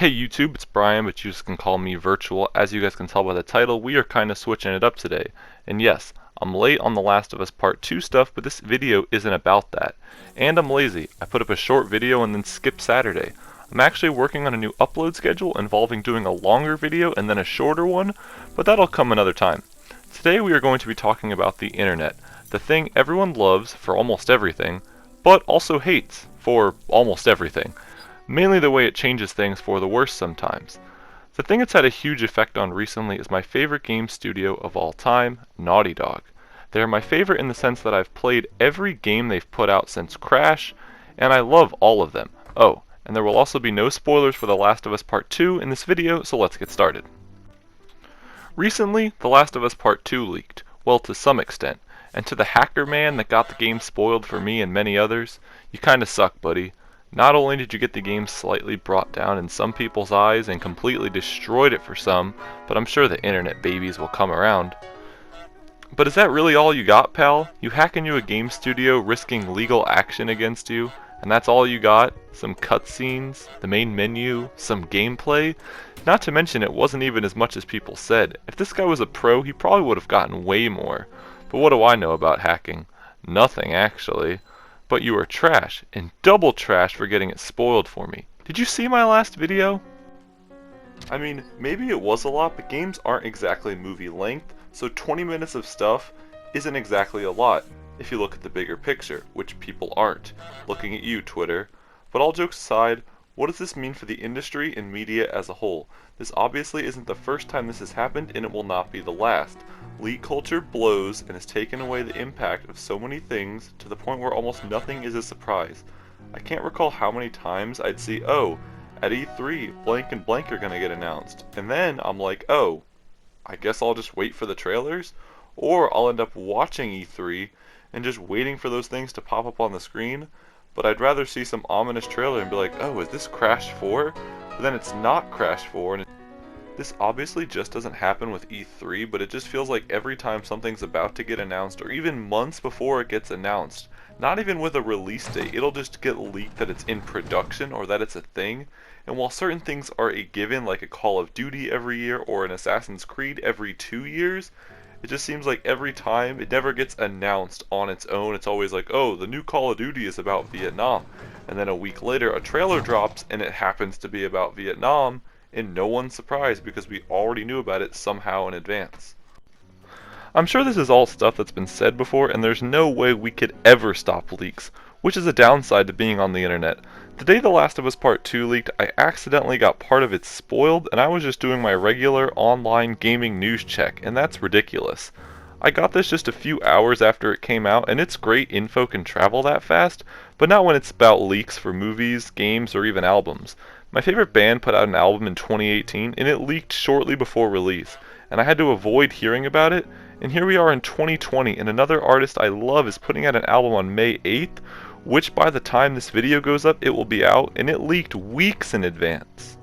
Hey YouTube, it's Brian, but you just can call me Virtual. As you guys can tell by the title, we are kind of switching it up today. And yes, I'm late on The Last of Us Part 2 stuff, but this video isn't about that. And I'm lazy. I put up a short video and then skipped Saturday. I'm actually working on a new upload schedule involving doing a longer video and then a shorter one, but that'll come another time. Today we are going to be talking about the internet, the thing everyone loves for almost everything, but also hates for almost everything. Mainly the way it changes things for the worse sometimes. The thing it's had a huge effect on recently is my favorite game studio of all time, Naughty Dog. They're my favorite in the sense that I've played every game they've put out since Crash, and I love all of them. Oh, and there will also be no spoilers for The Last of Us Part 2 in this video, so let's get started. Recently, The Last of Us Part 2 leaked, well, to some extent, and to the hacker man that got the game spoiled for me and many others, you kinda suck, buddy. Not only did you get the game slightly brought down in some people's eyes and completely destroyed it for some, but I'm sure the internet babies will come around. But is that really all you got, pal? You hack into a game studio risking legal action against you, and that's all you got? Some cutscenes, the main menu, some gameplay? Not to mention it wasn't even as much as people said. If this guy was a pro, he probably would have gotten way more. But what do I know about hacking? Nothing, actually. But you are trash, and double trash for getting it spoiled for me. Did you see my last video? I mean, maybe it was a lot, but games aren't exactly movie length, so 20 minutes of stuff isn't exactly a lot, if you look at the bigger picture, which people aren't. Looking at you, Twitter. But all jokes aside, what does this mean for the industry and media as a whole? This obviously isn't the first time this has happened, and it will not be the last. Leak culture blows and has taken away the impact of so many things to the point where almost nothing is a surprise. I can't recall how many times I'd see, oh, at E3, blank and blank are gonna get announced. And then I'm like, oh, I guess I'll just wait for the trailers? Or I'll end up watching E3 and just waiting for those things to pop up on the screen. But I'd rather see some ominous trailer and be like, oh, is this Crash 4? But then it's not Crash 4, and this obviously just doesn't happen with E3, but it just feels like every time something's about to get announced, or even months before it gets announced, not even with a release date, it'll just get leaked that it's in production or that it's a thing. And while certain things are a given, like a Call of Duty every year or an Assassin's Creed every 2 years, it just seems like every time it never gets announced on its own. It's always like, oh, the new Call of Duty is about Vietnam. And then a week later, a trailer drops and it happens to be about Vietnam, and no one's surprised because we already knew about it somehow in advance. I'm sure this is all stuff that's been said before, and there's no way we could ever stop leaks, which is a downside to being on the internet. The day The Last of Us Part 2 leaked, I accidentally got part of it spoiled, and I was just doing my regular online gaming news check, and that's ridiculous. I got this just a few hours after it came out, and it's great info can travel that fast, but not when it's about leaks for movies, games, or even albums. My favorite band put out an album in 2018, and it leaked shortly before release, and I had to avoid hearing about it, and here we are in 2020, and another artist I love is putting out an album on May 8th, which by the time this video goes up, it will be out, and it leaked weeks in advance.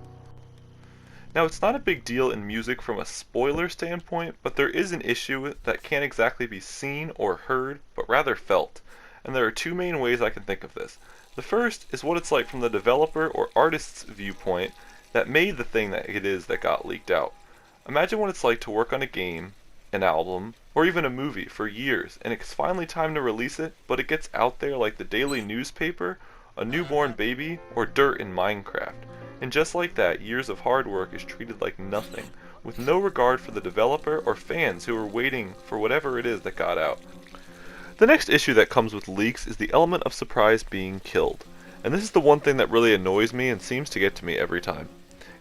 Now, it's not a big deal in music from a spoiler standpoint, but there is an issue that can't exactly be seen or heard, but rather felt. And there are two main ways I can think of this. The first is what it's like from the developer or artist's viewpoint that made the thing that it is that got leaked out. Imagine what it's like to work on a game, an album, or even a movie for years, and it's finally time to release it, but it gets out there like the daily newspaper, a newborn baby, or dirt in Minecraft. And just like that, years of hard work is treated like nothing, with no regard for the developer or fans who are waiting for whatever it is that got out. The next issue that comes with leaks is the element of surprise being killed. And this is the one thing that really annoys me and seems to get to me every time.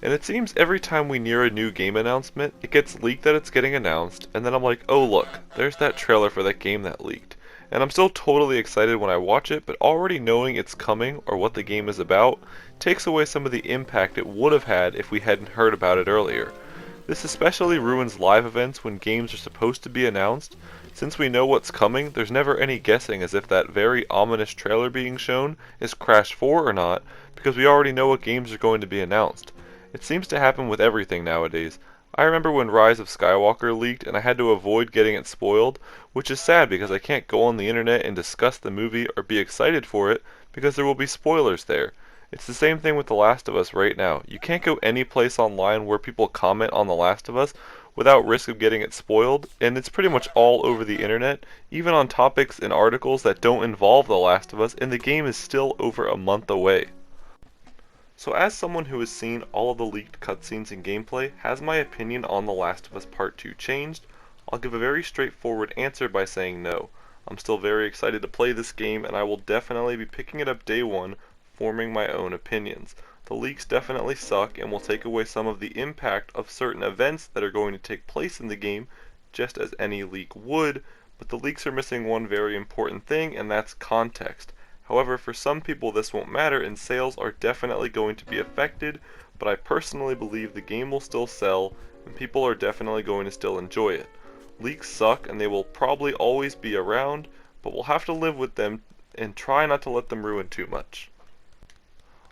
And it seems every time we near a new game announcement, it gets leaked that it's getting announced, and then I'm like, oh look, there's that trailer for that game that leaked. And I'm still totally excited when I watch it, but already knowing it's coming or what the game is about takes away some of the impact it would have had if we hadn't heard about it earlier. This especially ruins live events when games are supposed to be announced. Since we know what's coming, there's never any guessing as if that very ominous trailer being shown is Crash 4 or not, because we already know what games are going to be announced. It seems to happen with everything nowadays. I remember when Rise of Skywalker leaked and I had to avoid getting it spoiled, which is sad because I can't go on the internet and discuss the movie or be excited for it because there will be spoilers there. It's the same thing with The Last of Us right now. You can't go any place online where people comment on The Last of Us without risk of getting it spoiled, and it's pretty much all over the internet, even on topics and articles that don't involve The Last of Us, and the game is still over a month away. So as someone who has seen all of the leaked cutscenes and gameplay, has my opinion on The Last of Us Part 2 changed? I'll give a very straightforward answer by saying no. I'm still very excited to play this game, and I will definitely be picking it up day one, forming my own opinions. The leaks definitely suck and will take away some of the impact of certain events that are going to take place in the game, just as any leak would, but the leaks are missing one very important thing, and that's context. However, for some people this won't matter and sales are definitely going to be affected, but I personally believe the game will still sell and people are definitely going to still enjoy it. Leaks suck and they will probably always be around, but we'll have to live with them and try not to let them ruin too much.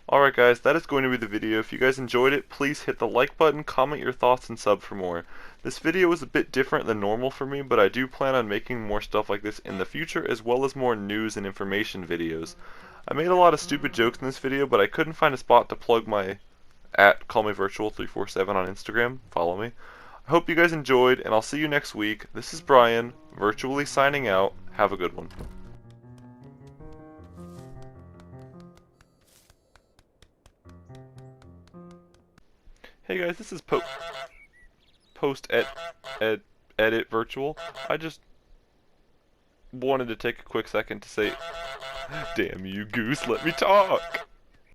Alright guys, that is going to be the video. If you guys enjoyed it, please hit the like button, comment your thoughts, and sub for more. This video was a bit different than normal for me, but I do plan on making more stuff like this in the future, as well as more news and information videos. I made a lot of stupid jokes in this video, but I couldn't find a spot to plug my at CallMeVirtual347 on Instagram. Follow me. I hope you guys enjoyed, and I'll see you next week. This is Brian, virtually signing out. Have a good one. Hey guys, this is edit virtual. I just wanted to take a quick second to say, damn you, Goose, let me talk.